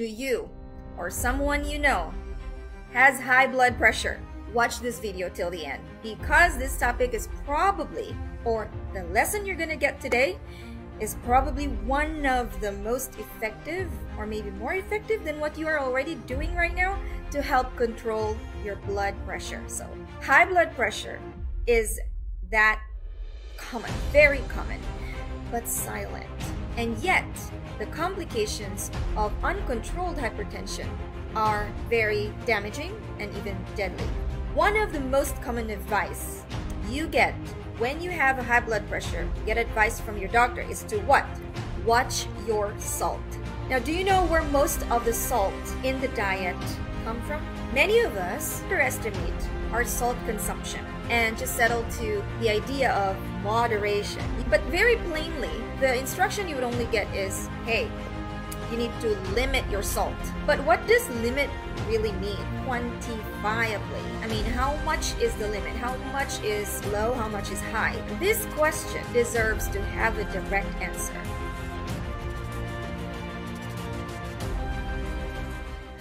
Do you or someone you know has high blood pressure? Watch this video till the end, because this topic is probably, or the lesson you're gonna get today is probably one of the most effective, or maybe more effective than what you are already doing right now to help control your blood pressure. So high blood pressure is that common, very common, but silent. And yet, the complications of uncontrolled hypertension are very damaging and even deadly. One of the most common advice you get when you have a high blood pressure, get advice from your doctor, is to what? Watch your salt. Now, do you know where most of the salt in the diet come from? Many of us underestimate our salt consumption and just settle to the idea of moderation. But very plainly, the instruction you would only get is, hey, you need to limit your salt. But what does limit really mean? Quantifiably. I mean, how much is the limit? How much is low? How much is high? This question deserves to have a direct answer.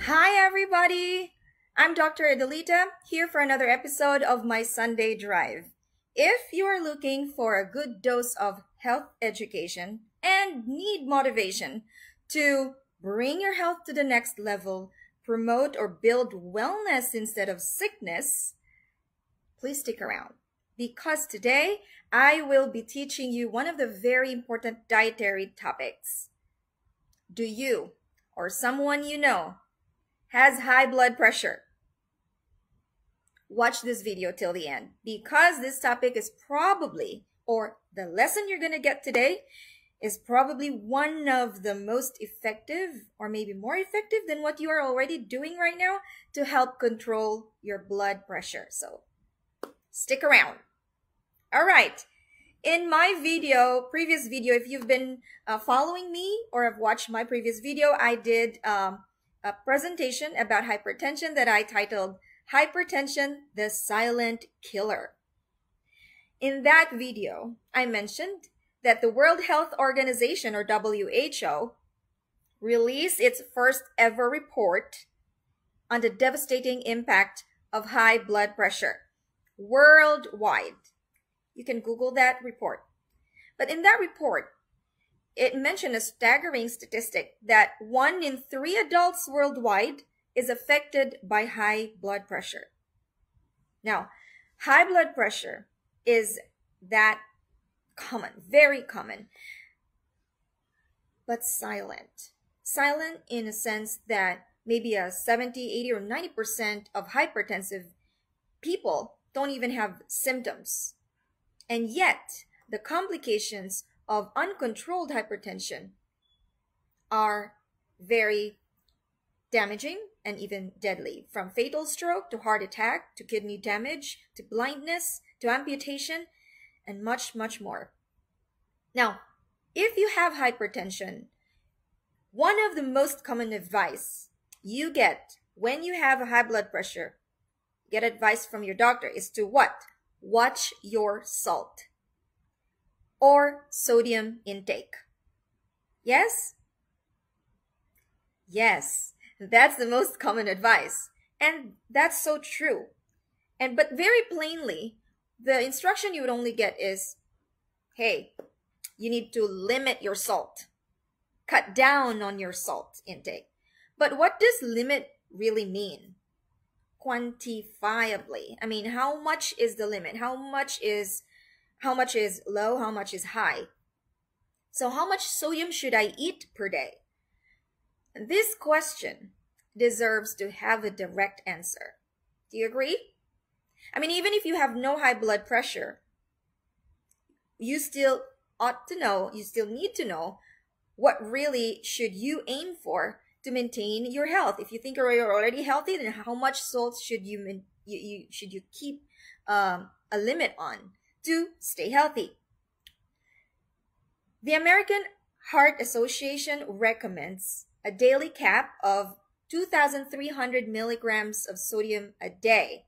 Hi everybody! I'm Dr. Adelita, here for another episode of my Sunday Drive. If you are looking for a good dose of health education and need motivation to bring your health to the next level, promote or build wellness instead of sickness, please stick around, because today I will be teaching you one of the very important dietary topics. Do you or someone you know has high blood pressure? Watch this video till the end, because this topic is probably, or the lesson you're going to get today is probably one of the most effective, or maybe more effective than what you are already doing right now to help control your blood pressure. So stick around. All right. In my previous video, if you've been following me or have watched my previous video, I did a presentation about hypertension that I titled Hypertension, the Silent Killer. In that video, I mentioned that the World Health Organization, or WHO, released its first ever report on the devastating impact of high blood pressure worldwide. You can Google that report. But in that report, it mentioned a staggering statistic that 1 in 3 adults worldwide is affected by high blood pressure. Now, high blood pressure is that common, very common, but silent. Silent in a sense that maybe 70, 80, or 90% of hypertensive people don't even have symptoms. And yet, the complications of uncontrolled hypertension are very damaging and even deadly, from fatal stroke to heart attack to kidney damage to blindness to amputation and much, much more. Now, if you have hypertension, one of the most common advice you get when you have a high blood pressure, get advice from your doctor, is to what? Watch your salt or sodium intake. Yes? Yes, that's the most common advice. And that's so true. But very plainly, the instruction you would only get is, hey, you need to limit your salt. Cut down on your salt intake. But what does limit really mean? Quantifiably. I mean, how much is the limit? How much is low? How much is high? So how much sodium should I eat per day? This question deserves to have a direct answer. Do you agree? I mean, even if you have no high blood pressure, you still ought to know, you still need to know what really should you aim for to maintain your health. If you think you're already healthy, then how much salt should you keep a limit on to stay healthy? The American Heart Association recommends a daily cap of 2,300 milligrams of sodium a day,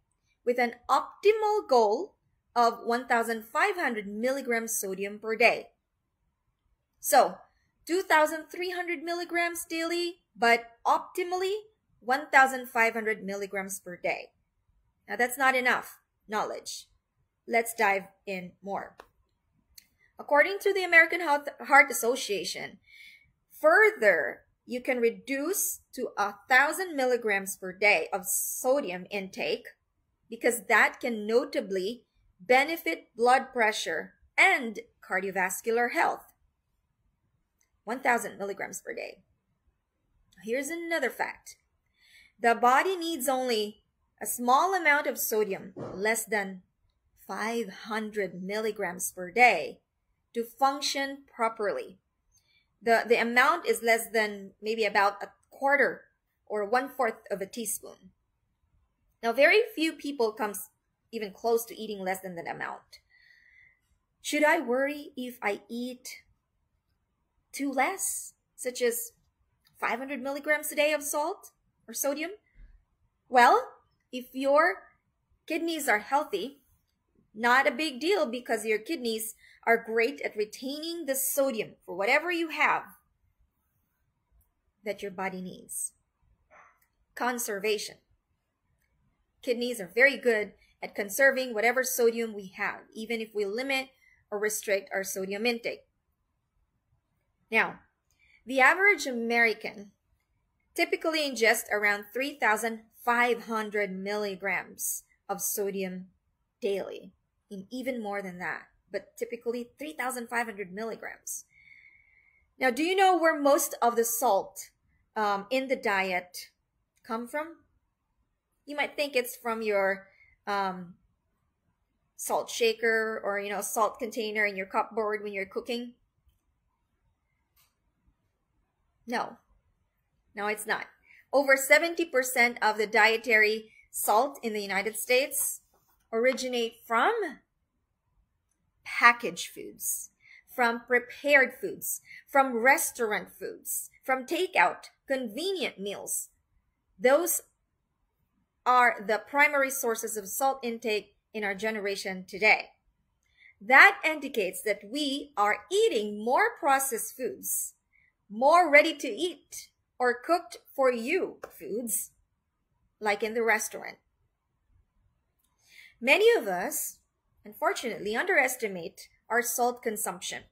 with an optimal goal of 1,500 milligrams sodium per day. So, 2,300 milligrams daily, but optimally 1,500 milligrams per day. Now that's not enough knowledge. Let's dive in more. According to the American Heart Association, further, you can reduce to 1,000 milligrams per day of sodium intake because that can notably benefit blood pressure and cardiovascular health. 1,000 milligrams per day. Here's another fact. The body needs only a small amount of sodium, less than 500 milligrams per day, to function properly. The amount is less than maybe about a quarter or 1/4 of a teaspoon. Now, very few people comes even close to eating less than that amount. Should I worry if I eat too less, such as 500 milligrams a day of salt or sodium? Well, if your kidneys are healthy, not a big deal because your kidneys are great at retaining the sodium for whatever you have that your body needs. Conservation. Kidneys are very good at conserving whatever sodium we have, even if we limit or restrict our sodium intake. Now, the average American typically ingests around 3,500 milligrams of sodium daily, and even more than that, but typically 3,500 milligrams. Now, do you know where most of the salt in the diet come from? You might think it's from your salt shaker or, salt container in your cupboard when you're cooking. No, it's not. Over 70% of the dietary salt in the United States originate from packaged foods, from prepared foods, from restaurant foods, from takeout, convenient meals. Those are the primary sources of salt intake in our generation today. That indicates that we are eating more processed foods, more ready to eat or cooked for you foods, like in the restaurant. Many of us, unfortunately, underestimate our salt consumption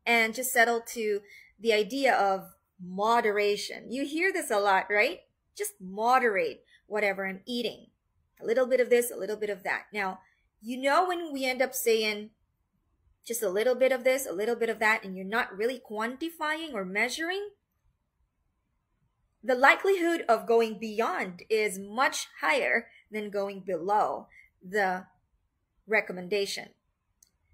and just settle to the idea of moderation. You hear this a lot, right? Just moderate whatever I'm eating. A little bit of this, a little bit of that. Now, when we end up saying just a little bit of this, a little bit of that, and you're not really quantifying or measuring, the likelihood of going beyond is much higher than going below the recommendation.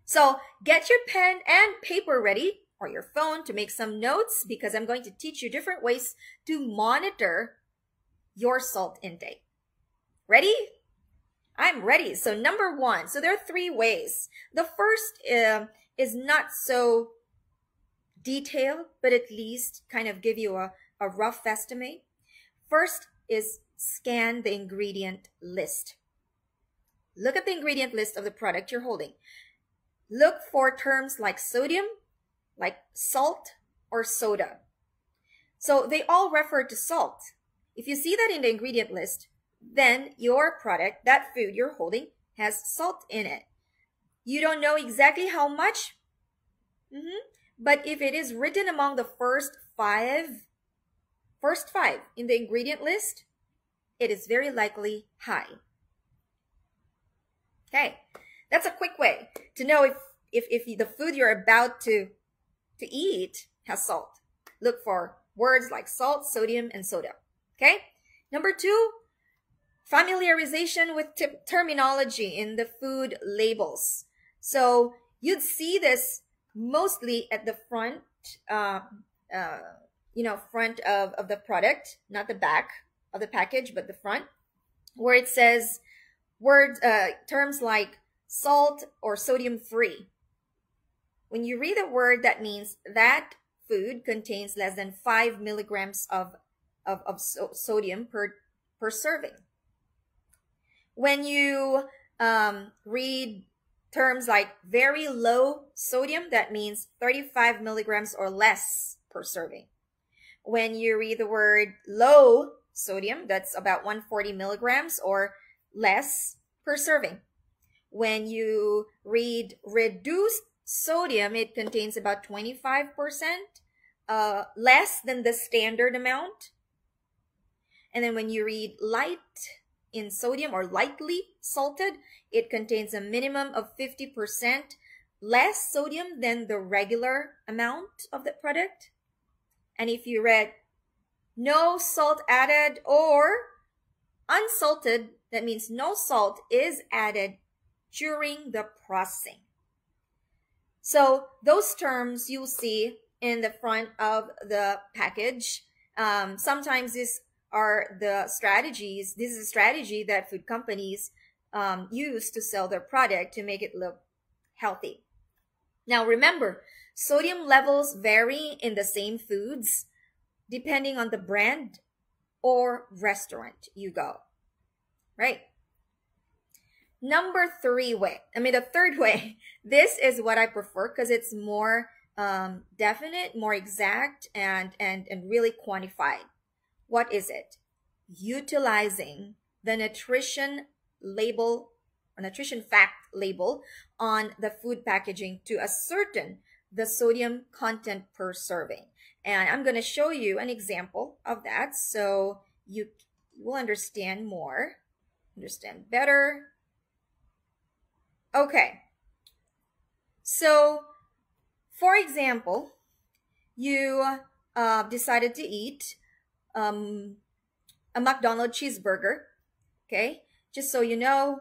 So get your pen and paper ready, or your phone, to make some notes, because I'm going to teach you different ways to monitor your salt intake. Ready? I'm ready. So number 1, so there are 3 ways. The first is not so detailed, but at least kind of give you a rough estimate. First is scan the ingredient list. Look at the ingredient list of the product you're holding. Look for terms like sodium, like salt, or soda. So they all refer to salt. If you see that in the ingredient list, then your product, that food you're holding, has salt in it. You don't know exactly how much, but if it is written among the first five in the ingredient list, it is very likely high. Okay, that's a quick way to know if the food you're about to eat has salt. Look for words like salt, sodium, and soda. Okay? Number 2, familiarization with terminology in the food labels. So you'd see this mostly at the front, front of the product, not the back of the package, but the front, where it says terms like salt or sodium free. When you read a word, that means that food contains less than 5 milligrams of sodium per serving. When you read terms like very low sodium, that means 35 milligrams or less per serving. When you read the word low sodium, that's about 140 milligrams or less per serving. When you read reduced sodium, it contains about 25% less than the standard amount. And then when you read light in sodium or lightly salted, it contains a minimum of 50% less sodium than the regular amount of the product. And if you read no salt added or unsalted, that means no salt is added during the processing. So those terms you'll see in the front of the package. Sometimes these are the strategies. This is a strategy that food companies use to sell their product to make it look healthy. Now remember, sodium levels vary in the same foods depending on the brand or restaurant you go, right? The third way, this is what I prefer because it's more definite, more exact, and really quantified. What is it? Utilizing the nutrition label or nutrition fact label on the food packaging to ascertain the sodium content per serving. And I'm going to show you an example of that so you will understand better. Okay. So, for example, you decided to eat a McDonald's cheeseburger, okay? Just so you know,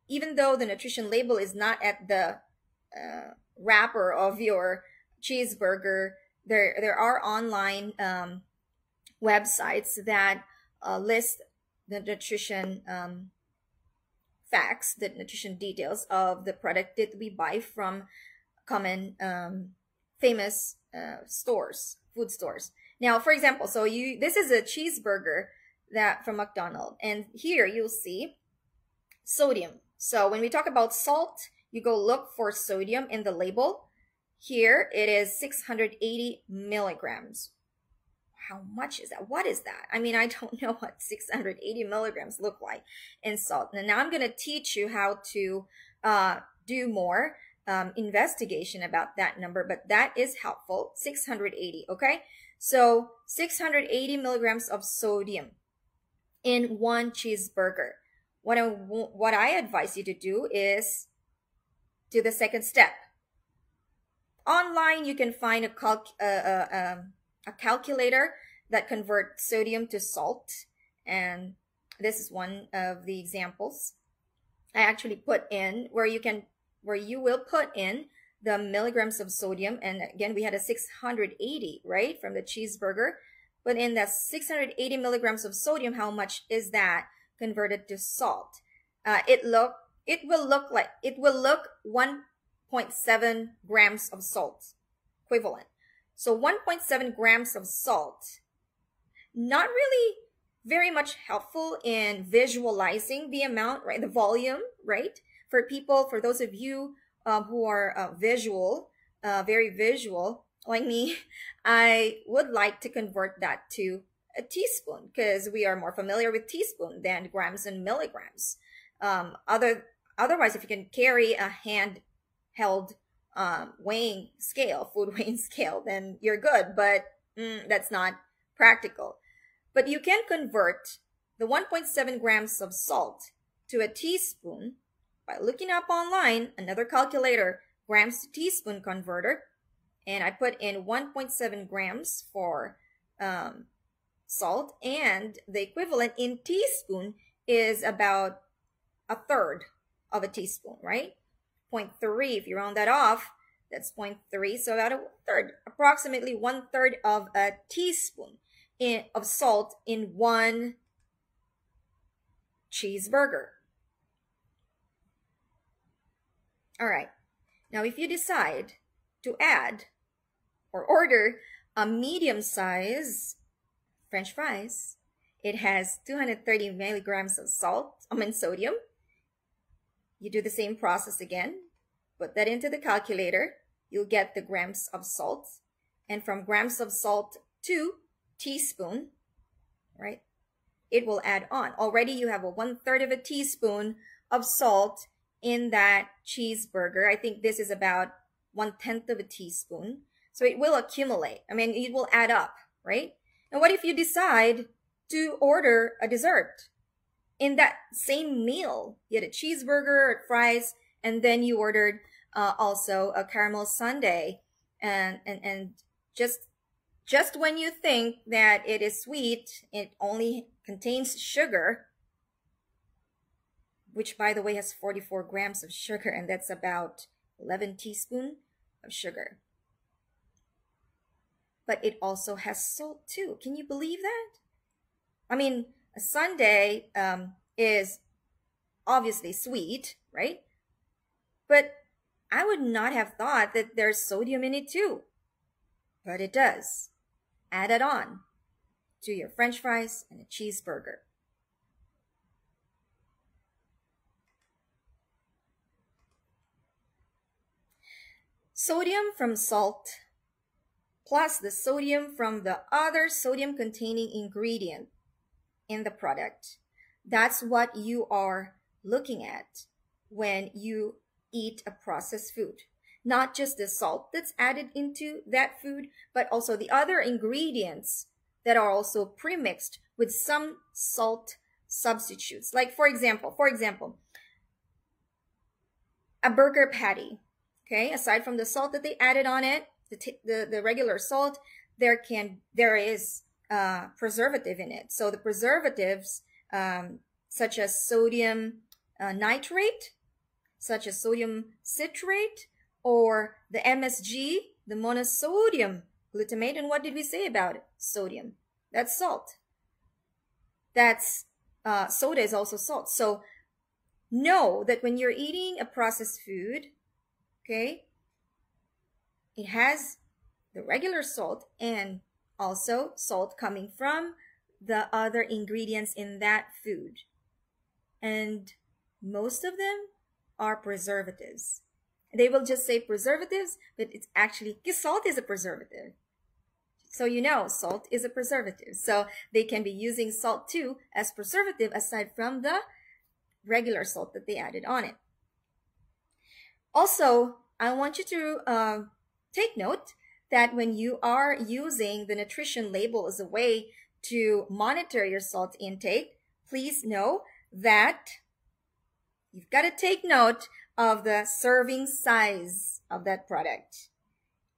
even though the nutrition label is not at the wrapper of your cheeseburger, there are online websites that list the nutrition facts, the nutrition details of the product that we buy from common famous food stores. Now, for example, this is a cheeseburger that from McDonald's, and here you'll see sodium. So when we talk about salt, you go look for sodium in the label. Here it is 680 milligrams. How much is that? What is that? I mean, I don't know what 680 milligrams look like in salt. And now I'm going to teach you how to do more investigation about that number, but that is helpful. 680, okay? So 680 milligrams of sodium in one cheeseburger. What I advise you to do is do the second step. Online, you can find a calculator that converts sodium to salt, and this is one of the examples I actually put in where you will put in the milligrams of sodium. And again, we had a 680, right, from the cheeseburger. But in that 680 milligrams of sodium, how much is that converted to salt? It will look 1.7 grams of salt equivalent. So 1.7 grams of salt, not really very much helpful in visualizing the amount, right? The volume, right? For those of you who are very visual like me, I would like to convert that to a teaspoon because we are more familiar with teaspoon than grams and milligrams. Otherwise, if you can carry a handheld weighing scale, food weighing scale, then you're good, but that's not practical. But you can convert the 1.7 grams of salt to a teaspoon by looking up online, another calculator, grams to teaspoon converter, and I put in 1.7 grams for salt, and the equivalent in teaspoon is about a third of a teaspoon, right? 0.3, if you round that off, that's 0.3, so about a third, approximately 1/3 of a teaspoon of salt in one cheeseburger. All right, now if you decide to add or order a medium size French fries, it has 230 milligrams of sodium. You do the same process again, put that into the calculator, you'll get the grams of salt, and from grams of salt 2 teaspoon, right? It will add on. Already you have a 1/3 of a teaspoon of salt in that cheeseburger. I think this is about 1/10 of a teaspoon. So it will accumulate. I mean, it will add up, right? And what if you decide to order a dessert in that same meal? You had a cheeseburger, fries, and then you ordered also a caramel sundae, and just when you think that it is sweet, it only contains sugar, which by the way has 44 grams of sugar, and that's about 11 teaspoons of sugar. But it also has salt too. Can you believe that? I mean, a sundae is obviously sweet, right? But I would not have thought that there's sodium in it too. But it does. Add it on to your French fries and a cheeseburger. Sodium from salt plus the sodium from the other sodium-containing ingredient in the product. That's what you are looking at when you eat a processed food. Not just the salt that's added into that food, but also the other ingredients that are also premixed with some salt substitutes. Like for example, a burger patty. Okay, aside from the salt that they added on it, the regular salt, there is preservative in it. So the preservatives, such as sodium nitrate, such as sodium citrate, or the MSG, the monosodium glutamate. And what did we say about it? Sodium. That's salt. That's soda is also salt. So know that when you're eating a processed food, okay, it has the regular salt and also salt coming from the other ingredients in that food. And most of them are preservatives. They will just say preservatives, but it's actually, because salt is a preservative. So you know, salt is a preservative. So they can be using salt too as preservative aside from the regular salt that they added on it. Also, I want you to take note that when you are using the nutrition label as a way to monitor your salt intake, please know that you've got to take note of the serving size of that product.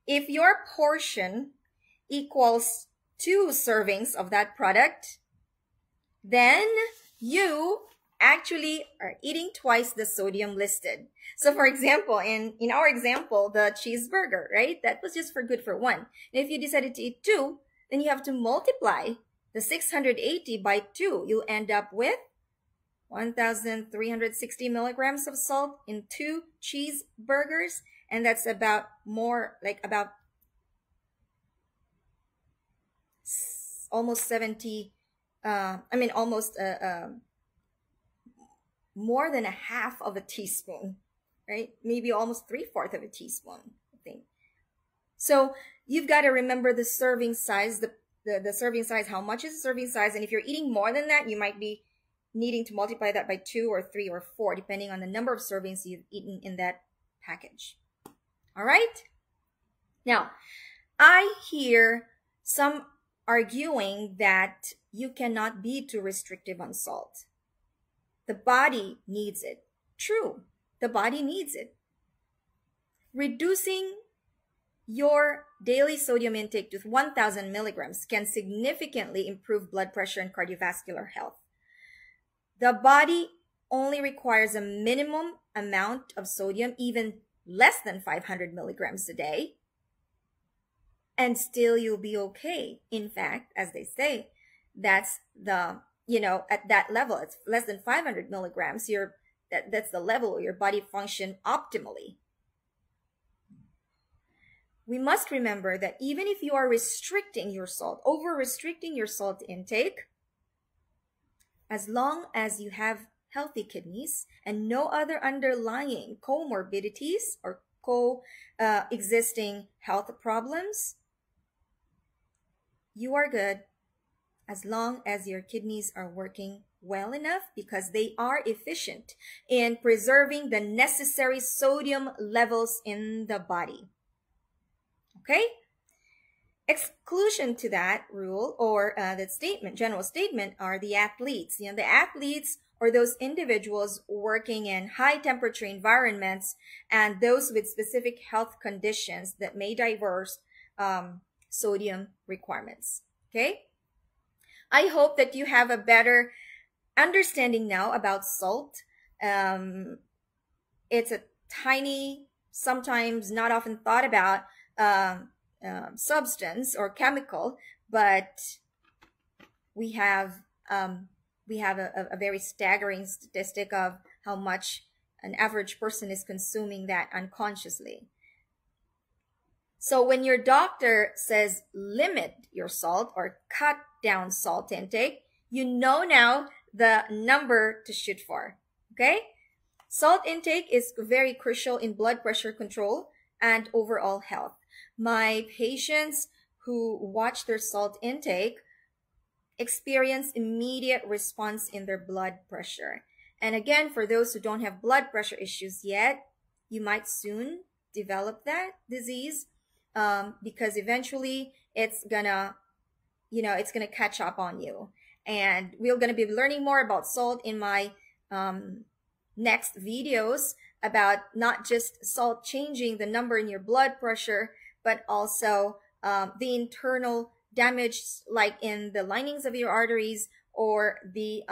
If your portion equals 2 servings of that product, then you actually are eating twice the sodium listed. So for example, in our example, the cheeseburger, right? That was just for good for 1. And if you decided to eat 2, then you have to multiply the 680 by 2. You'll end up with 1,360 milligrams of salt in 2 cheeseburgers. And that's about almost 70, more than a half of a teaspoon, right? Maybe almost 3/4 of a teaspoon, I think. So you've got to remember the serving size, the serving size, how much is the serving size? And if you're eating more than that, you might be needing to multiply that by 2 or 3 or 4, depending on the number of servings you've eaten in that package. All right? Now, I hear some arguing that you cannot be too restrictive on salt. The body needs it. True, the body needs it. Reducing your daily sodium intake to 1,000 milligrams can significantly improve blood pressure and cardiovascular health. The body only requires a minimum amount of sodium, even less than 500 milligrams a day, and still you'll be okay. In fact, as they say, that's at that level, it's less than 500 milligrams, that's the level where your body function optimally. We must remember that even if you are restricting your salt, over-restricting your salt intake, as long as you have healthy kidneys and no other underlying comorbidities or existing health problems, you are good as long as your kidneys are working well enough, because they are efficient in preserving the necessary sodium levels in the body. Okay? Exclusion to that rule, or that statement, general statement, are the athletes. The athletes or those individuals working in high temperature environments and those with specific health conditions that may diverse sodium requirements. Okay? I hope that you have a better understanding now about salt. It's a tiny, sometimes not often thought about substance or chemical, but we have a very staggering statistic of how much an average person is consuming that unconsciously. So when your doctor says limit your salt or cut down salt intake, you know now the number to shoot for. Okay? Salt intake is very crucial in blood pressure control and overall health. My patients who watch their salt intake experience immediate response in their blood pressure. And again, for those who don't have blood pressure issues yet, you might soon develop that disease because eventually it's gonna catch up on you. And we're gonna be learning more about salt in my next videos about not just salt changing the number in your blood pressure, but also the internal damage, like in the linings of your arteries, or the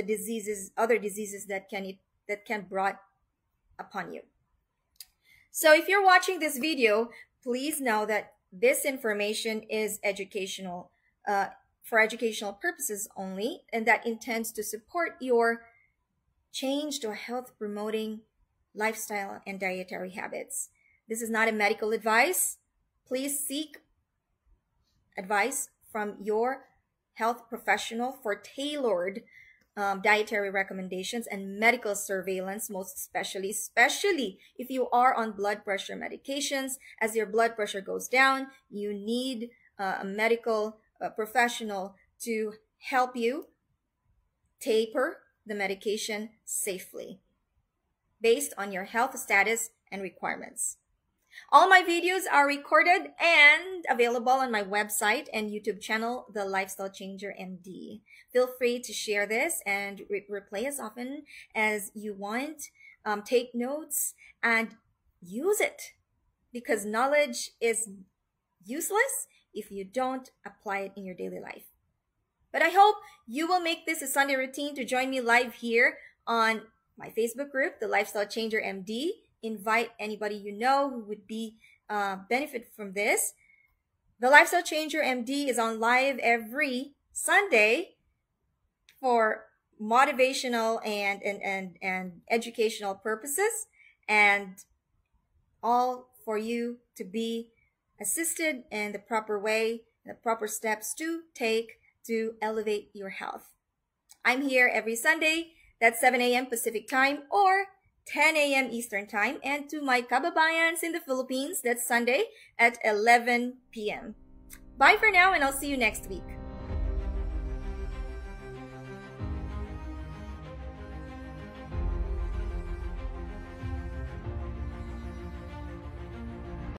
diseases, other diseases that can brought upon you. So if you're watching this video, please know that this information is educational, for educational purposes only, and that intends to support your change to a health-promoting lifestyle and dietary habits. This is not a medical advice. Please seek advice from your health professional for tailored dietary recommendations and medical surveillance, most especially if you are on blood pressure medications. As your blood pressure goes down, you need a medical professional to help you taper the medication safely based on your health status and requirements. All my videos are recorded and available on my website and YouTube channel, The Lifestyle Changer MD. Feel free to share this and replay as often as you want. Take notes and use it, because knowledge is useless if you don't apply it in your daily life. But I hope you will make this a Sunday routine to join me live here on my Facebook group, The Lifestyle Changer MD. Invite anybody you know who would be benefit from this. The Lifestyle Changer MD is on live every Sunday for motivational and educational purposes, and all for you to be assisted in the proper way, the proper steps to take to elevate your health. I'm here every Sunday. That's 7 a.m. Pacific time or 10 a.m. Eastern time. And to my kababayans in the Philippines, that's Sunday at 11 p.m. Bye for now, and I'll see you next week.